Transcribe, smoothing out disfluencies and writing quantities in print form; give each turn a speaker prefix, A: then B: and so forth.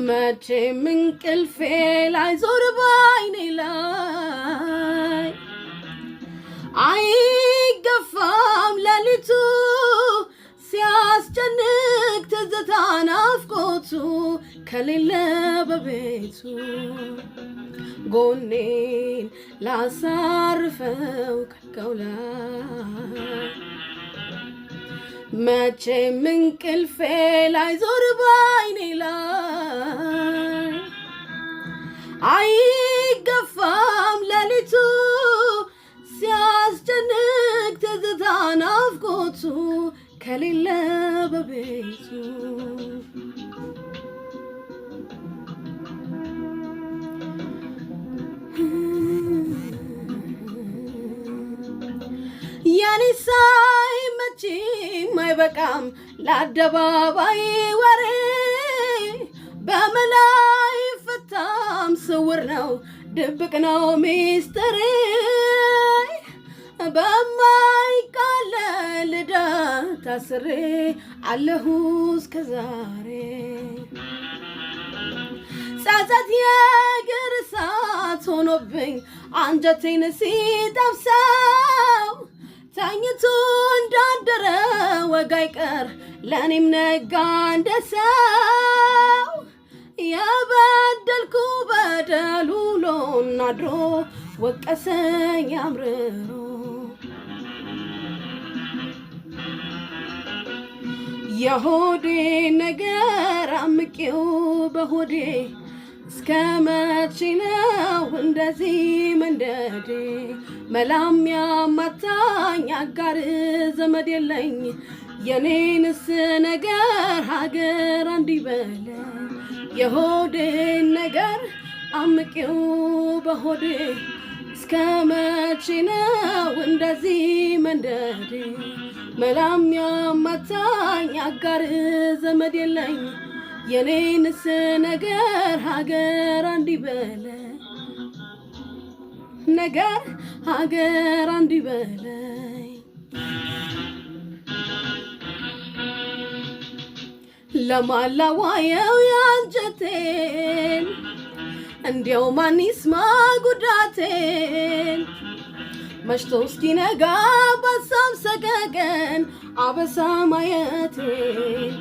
A: መቼም እንቅልፌ ላይዞር ባይኔ ላይ አይገፋም ሌሊቱ ሲያስጨንቅ ትዝታ ናፍቆቱ ከሌለ በቤቱ ጎኔን ላሳርፈው ካልጋው ላይ መቼም እንቅልፌ ላይዞር ባይኔ ላይ አይገፋም ሌሊቱ ሲያስጨንቅ ትዝታ ናፍቆቱ ከሌለ በቤቱ የኔ ሳይመችም አይበቃም ለአደባባይ ወሬ በመላይ ፈታም ስውር ነው ድብቅ ነው ሚስጥሬ በማይቃለል ዕዳ ታስሬ አለሁ እስከዛሬ ጸጸት የእግር እሳት ሆኖብኝ አንጀቴን ሲጠብሰው ተኝቶ እንዳደረ ወግ አይቀር ለእኔም ነጋ እንደ ሰው የበደልኩ በደል ውሎና አድሮ ወቀሰኝ አምርሮ የሆዴ ነገር አምቄው በሆዴ እስከ መቼ ነው እንደዚህ መንደዴ መላም ያማታኝ አጋር ዘመድ የለኝ የኔንስ ነገር ሀገር እንዲበለ የሆዴ ነገር አምቄው በሆዴ እስከ መቼ ነው እንደዚህ መንደዴ መላም ያማታኝ አጋር ዘመድ የለኝ የኔንስ ነገር ሀገር እንዲበለ ነገር ሀገር እንዲበለኝ ለማላዋየው ያንጀቴን እንዲያው ማን ይስማ ጉዳቴን መሽቶ እስኪነጋ በሳም ሰቀቀን አበሳ ማየቴን